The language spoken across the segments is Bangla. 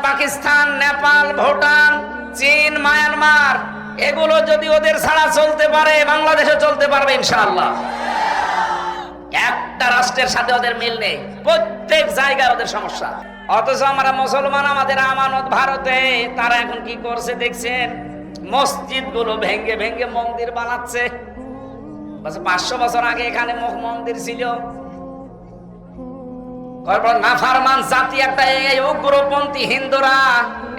পাকিস্তান, নেপাল, ভুটান, চীন, মায়ানমার, এগুলো যদি ওদের ছাড়া চলতে পারে, বাংলাদেশে চলতে পারবে ইনশাআল্লাহ। একটা রাষ্ট্রের সাথে ওদের মিল নেই, প্রত্যেক জায়গায় ওদের সমস্যা। অথচ আমরা মুসলমান, আমাদের আমানত ভারতে। তারা এখন কি করছে দেখছেন? মসজিদ গুলো ভেঙ্গে ভেঙ্গে মন্দির বানাচ্ছে। 500 বছর আগে এখানে মন্দির ছিল। নাফারমান জাতি একটা, এই উগ্রপন্থী হিন্দুরা,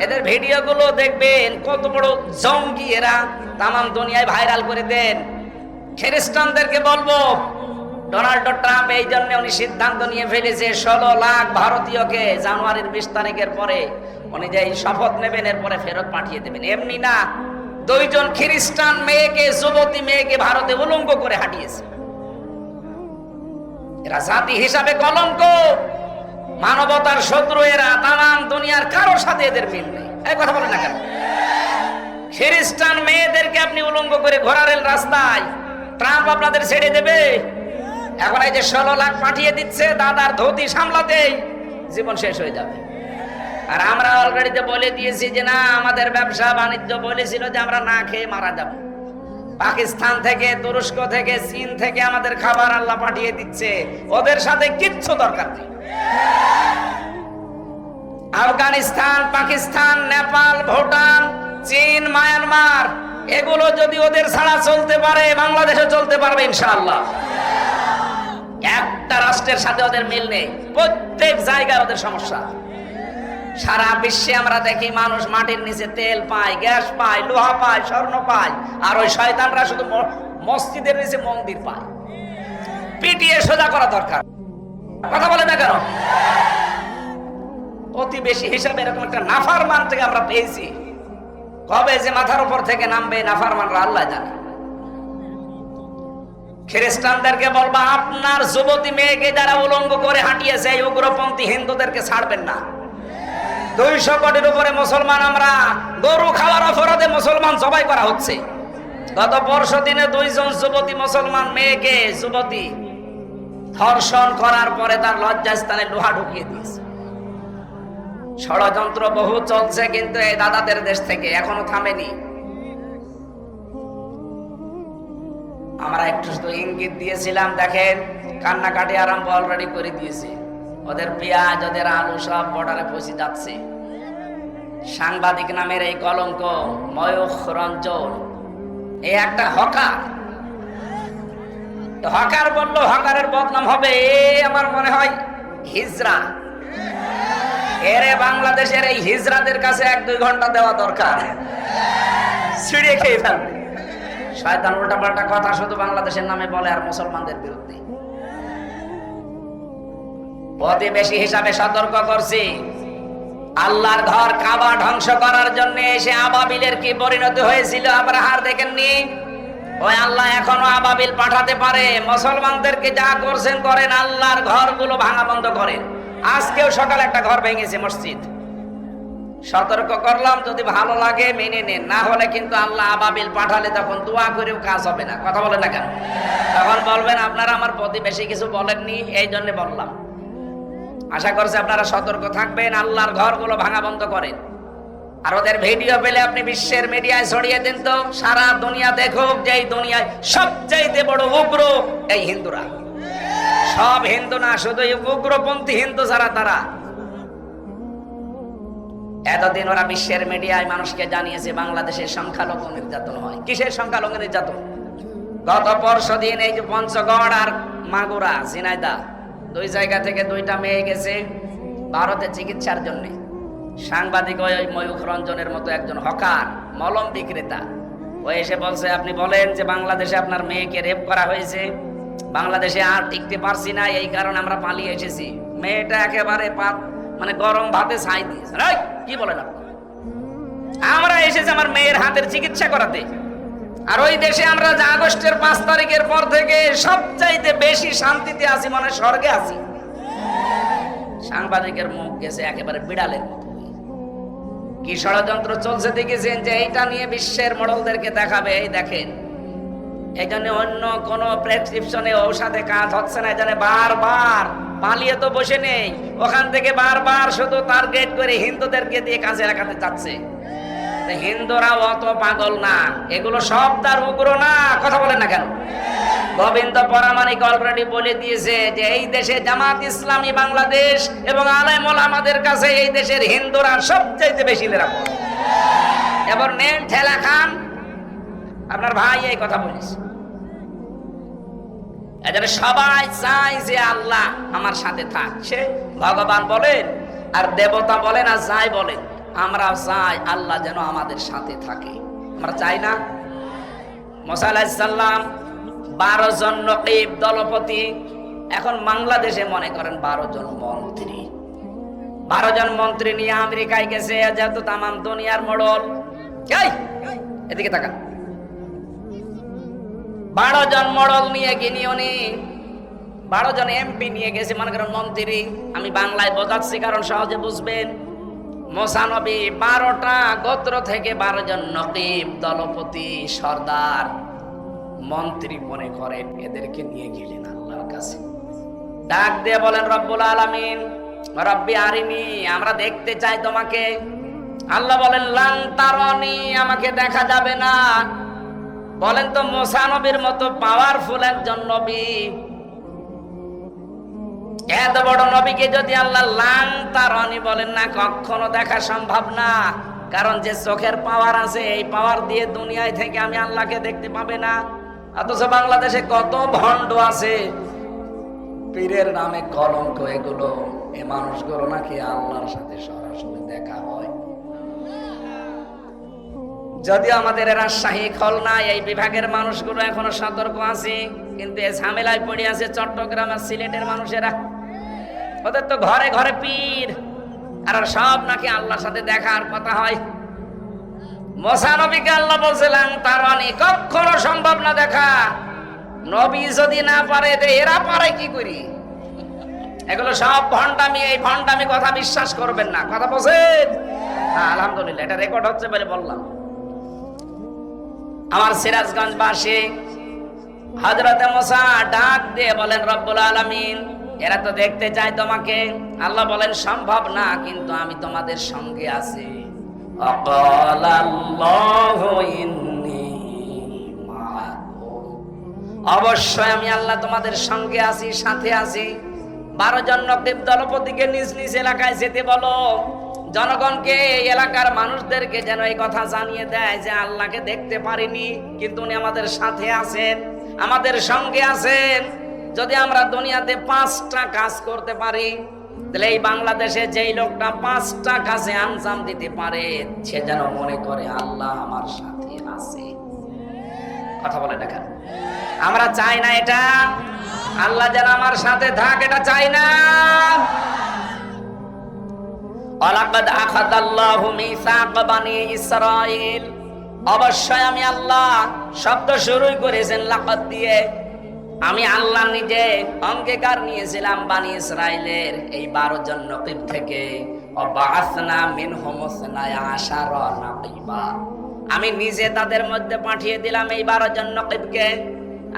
এদের ভিডিও গুলো দেখবেন, কত বড় জঙ্গি এরা, তাম দুনিয়ায় ভাইরাল করে দেন। খ্রিস্টানদেরকে বলবো, ডোনাল্ড ট্রাম্প এই জন্য উনি সিদ্ধান্ত নিয়ে ফেলেছে 16 লাখ ভারতীয়কে জানুয়ারির 20 তারিখের পরে উনি যে শপথ নেবেন, এরপরে ফেরত পাঠিয়ে দেবেন। এমনি না, 2 জন খ্রিস্টান মেয়েকে, যুবতী মেয়েকে ভারতে উলঙ্গ করে হাঁটিয়েছে। এরা জাতি হিসাবে কলঙ্ক, মানবতার শত্রু এরা। তাম দুনিয়ার কারোর সাথে এদের মিল নেই। এই কথা বলেন না কেন? খ্রিস্টান মেয়েদেরকে আপনি উলঙ্গ করে ঘোরারেল রাস্তায়, ট্রাম্প আপনাদের ছেড়ে দেবে? এখন এই যে 16 লাখ পাঠিয়ে দিচ্ছে, দাদার ধুতি সামলাতেই জীবন শেষ হয়ে যাবে। আর আমরা অলরেডি তো বলে দিয়েছি যে না, আমাদের ব্যবসা বাণিজ্য বলেছিল যে আমরা না খেয়ে মারা যাব। পাকিস্তান থেকে, তুরস্ক থেকে, চীন থেকে আমাদের খাবার আল্লাহ পাঠিয়ে দিচ্ছে, ওদের সাথে কিচ্ছু দরকার নেই। আফগানিস্তান, পাকিস্তান, নেপাল, ভুটান, চীন, মায়ানমার, এগুলো যদি ওদের ছাড়া চলতে পারে, বাংলাদেশে চলতে পারবে ইনশাআল্লাহ। একটা রাষ্ট্রের সাথে ওদের মিল নেই, প্রত্যেক জায়গায় ওদের সমস্যা। সারা বিশ্বে আমরা দেখি মানুষ মাটির নিচে তেল পায়, গ্যাস পায়, লোহা পায়, স্বর্ণ পায়, আর ওই শয়তানরা শুধু মসজিদের নিচে মন্দির পায়। পিটিয়ে সোজা করা দরকার। কথা বলে না কেন? প্রতিবেশী হিসাবে এরকম একটা নাফারমান থেকে আমরা পেয়েছি, কবে যে মাথার উপর থেকে নামবে নাফারমানরা আল্লাহ জানে। খ্রিস্টানদেরকে বলবা, আপনার যুবতী মেয়েকে যারা উলঙ্গ করে হাঁটিয়েছে, এই উগ্রপন্থী হিন্দুদেরকে ছাড়বেন না। 200 কোটির উপরে মুসলমান আমরা, গরু খাওয়ার অপরাধে মুসলমান জবাই করা হচ্ছে। গত পরশু দিনে 2 জন যুবতী মুসলমান মেয়েকে, যুবতী, ধর্ষণ করার পরে তার লজ্জাস্থানে লোহা ঢুকিয়ে দিয়েছে। ষড়যন্ত্র বহু চলছে, কিন্তু এই দাদাদের দেশ থেকে এখনো থামেনি। আমরা একটু শুধু ইঙ্গিত দিয়েছিলাম, দেখেন কান্নাকাটি আরম্ভ অলরেডি করে দিয়েছে। ওদের পেঁয়াজ, ওদের আলু সব বর্ডারে পৌঁছে যাচ্ছে। সাংবাদিক নামের এই কলঙ্ক ময়ূখ রঞ্জন, এই একটা হকার। হকার বললো হকারের বদনাম হবে, আমার মনে হয় হিজড়া। এরে বাংলাদেশের এই হিজড়াদের কাছে 1-2 ঘন্টা দেওয়া দরকার, ছিঁড়ে খেয়ে ফেলবে। শয়তান উল্টাপাল্টা কথা শুধু বাংলাদেশের নামে বলে আর মুসলমানদের বিরুদ্ধে। প্রতিবেশী হিসাবে সতর্ক করছি, আল্লাহর ঘর কাবা ধ্বংস করার জন্য এসে আবাবিলের কি পরিণতি হয়েছিল আব্রাহার দেখেননি? ওই আল্লাহ এখনো আবাবিল পাঠাতে পারে। মুসলমানদেরকে যা করছেন করেন, আল্লাহর ঘরগুলো ভাঙা বন্ধ করেন। আজকেও সকালে একটা ঘর ভেঙেছে, মসজিদ। সতর্ক করলাম, যদি ভালো লাগে মেনে নেন, না হলে কিন্তু আল্লাহ আবাবিল পাঠালে তখন দোয়া করেও কাজ হবে না। কথা বলে না কেন? তখন বলবেন আপনারা আমার প্রতিবেশী কিছু বলেননি, এই জন্য বললাম। আশা করছি আপনারা সতর্ক থাকবেন, আল্লাহর ঘরগুলো ভাঙা বন্ধ করেন। আর ওদের ভিডিও পেলে আপনি বিশ্বের মিডিয়ায় ছড়িয়ে দেন, তো সারা দুনিয়া দেখুক যে এই দুনিয়ায় সবচাইতে বড় উগ্র এই হিন্দুরা। সব হিন্দু না, শুধু উগ্রপন্থী হিন্দু যারা, তারা। এতদিন ওরা বিশ্বের মিডিয়ায় মানুষকে জানিয়েছে বাংলাদেশের সংখ্যালঘু নির্যাতন হয়। কিসের সংখ্যালঘু নির্যাতন? গত পরশু দিন এই যে পঞ্চগড় আর মাগুরা, ঝিনাইদহ, 2 জায়গা থেকে 2টা মেয়ে গেছে ভারতে চিকিৎসার জন্য। সাংবাদিক ওই ময়ূখ রঞ্জনের মতো একজন হকার, মলম বিক্রেতা, ও এসে বলছে, আপনি বলেন যে বাংলাদেশে আপনার মেয়েকে রেপ করা হয়েছে, বাংলাদেশে আর টিকতে পারছি না, এই কারণে আমরা পালিয়ে এসেছি। মেয়েটা একেবারে মানে গরম ভাতে ছাই দিয়েছে। কি বলেন আপনি? আমরা এসেছি আমার মেয়ের হাতের চিকিৎসা করাতে। আর ওই দেশে আমরা আগস্টের 5 তারিখের পর থেকে সবচাইতে বেশি শান্তিতে আছি, মানে স্বর্গে আছি। সাংবাদিকের মুখ গেছে একেবারে বিড়ালের মতো। কি ষড়যন্ত্র চলছে দেখেছেন, যে এইটা নিয়ে বিশ্বের মডেলদেরকে দেখাবে, এই দেখেন। এই জন্য অন্য কোন প্রেসক্রিপশনে ঔষধে কাজ হচ্ছে না, এই জন্য বারবার পালিয়ে তো বসে নেই, ওখান থেকে বারবার শুধু টার্গেট করে হিন্দুদেরকে দিয়ে কাজে লাগাতে চাচ্ছে। হিন্দুরা অত পাগল না, এগুলো সব তার উগ্র না। কথা বলেন না কেন? গোবিন্দ পরামানিক অলরেডি বলে দিয়েছে যে এই দেশে জামাত ইসলামী বাংলাদেশ এবং আলেম ওলামাদের কাছে এই দেশের হিন্দুরা সবচাইতে বেশি নিরাপদ। এবার নেন ঠেলা খান, আপনার ভাই এই কথা বলেছে। এদের সবাই চায় যে আল্লাহ আমার সাথে থাকছে, ভগবান বলেন আর দেবতা বলেন আর যাই বলেন, আমরা চাই আল্লাহ যেন আমাদের সাথে থাকে। আমরা চাই না? মুসা আলাইহিস সালাম 12 জন নকিব দলপতি, এখন বাংলাদেশে মনে করেন 12 জন মন্ত্রী। 12 জন মন্ত্রী নিয়ে আমেরিকায় গেছে, যেহেতু তামাম দুনিয়ার মোড়ল। এদিকে তাকান, 12 জন মডল নিয়ে গিনি উনি 12 জন এমপি নিয়ে গেছে, মনে করেন মন্ত্রী। আমি বাংলায় বোঝাচ্ছি কারণ সহজে বুঝবেন। মুসা নবী 12টা গোত্র থেকে 12 জন নকিব দলপতি সর্দার মন্ত্রী মনে করেন, এদেরকে নিয়ে গেলেন আল্লাহর কাছে। ডাক দিয়ে বলেন, রব্বুল আলামিন রব্বি আরিনি, আমরা দেখতে চাই তোমাকে। আল্লাহ বলেন, লান তারানি, আমাকে দেখা যাবে না। বলেন তো মুসা নবীর মতো পাওয়ারফুল একজন নবী, এত বড় নবীকে যদি আল্লাহ লান তারানি বলেন না, কখনো দেখা সম্ভব না। কারণ যে চোখের পাওয়ার আছে, এই পাওয়ার দিয়ে দুনিয়ায় থেকে আমি আল্লাহকে দেখতে পাবে না। অথচ বাংলাদেশে কত ভণ্ড আছে, পীরের নামে কলঙ্ক এগুলো। এই মানুষগুলো নাকি আল্লাহর সাথে সরাসরি দেখা হয়। যদিও আমাদের রাজশাহী, খুলনা এই বিভাগের মানুষগুলো এখনো সতর্ক আছে, কিন্তু এই ঝামেলায় পড়ে আছে চট্টগ্রাম আর সিলেটের মানুষেরা। ওদের তো ঘরে ঘরে পীর, আর সব নাকি আল্লাহর সাথে দেখার কথা হয়। মুসা নবীকে আল্লাহ বলছিলেন তারানি, কখনো সম্ভব না দেখা। নবী যদি না পারে, এরা পারে কি করি? এগুলো সব ভণ্ডামি। এই ভণ্ডামি কথা বিশ্বাস করবেন না। কথা বলছেন? আলহামদুলিল্লাহ, এটা রেকর্ড হচ্ছে বলে বললাম। আমার সিরাজগঞ্জবাসী হযরতে মুসা ডাক দিয়ে বলেন, রব্বুল আলামিন এরা তো দেখতে চায় তোমাকে। আল্লাহ বলেন, সম্ভব না, কিন্তু আমি তোমাদের সঙ্গে আছি। অবশ্যই আমি আল্লাহ তোমাদের সঙ্গে আছি, সাথে আছি। 12 জন নকিব দলপতিকে নিজ নিজ এলাকায় যেতে বলো, জনগণকে, এই এলাকার মানুষদেরকে যেন এই কথা জানিয়ে দেয় যে আল্লাহকে দেখতে পারিনি, কিন্তু উনি আমাদের সাথে আছেন, আমাদের সঙ্গে আছেন। যদি আমরা দুনিয়াতে 5টা কাজ করতে পারি, তাহলে এই বাংলাদেশে যেই লোকটা 5টা কাজে আঞ্জাম দিতে পারে, সে যেন মনে করে আল্লাহ আমার সাথে আছে। কথা বলে দেখেন, আমরা চাই না এটা? আল্লাহ যেন আমার সাথে থাক, এটা চাই না। ওয়ালাকাদ আখাযাল্লাহু মিসাক বানি ইসরাঈল, অবশ্যই আমি আল্লাহ, শব্দ শুরুই করেছেন লাকাদ দিয়ে। আমি আল্লাহ নিজে অঙ্গীকার নিয়েছিলাম বানি ইসরাইলের এই 12 জন নকিব থেকে। ওয়াবাসনা মিনহুম 12 নকিবা, আমি নিজে তাদের মধ্যে পাঠিয়ে দিলাম এই 12 জন নকিবকে,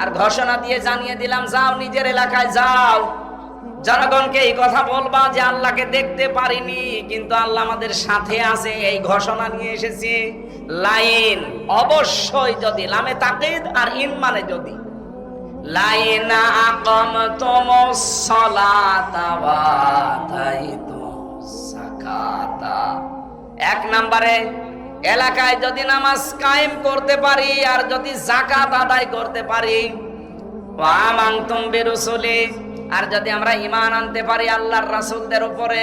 আর ঘোষণা দিয়ে জানিয়ে দিলাম, যাও নিজের এলাকায় যাও, জনগণকে এই কথা বলবা যে আল্লাহকে দেখতে পারিনি, কিন্তু আল্লাহ আমাদের সাথে আছে, এই ঘোষণা নিয়ে এসেছি। লাইন অবশ্যই, যদি লামে তাকিদ আর ইন মানে যদি, লাইনা আকামতুমুস সালাতা ওয়া আতাইতুমুস যাকাতা, 1 নম্বরে এলাকায় যদি নামাজ কায়েম করতে পারি আর যদি যাকাত আদায় করতে পারি, ওয়া আমানতুম বিরুসুলি, আর যদি আমরা ঈমান আনতে পারি আল্লাহর রাসূলদের উপরে,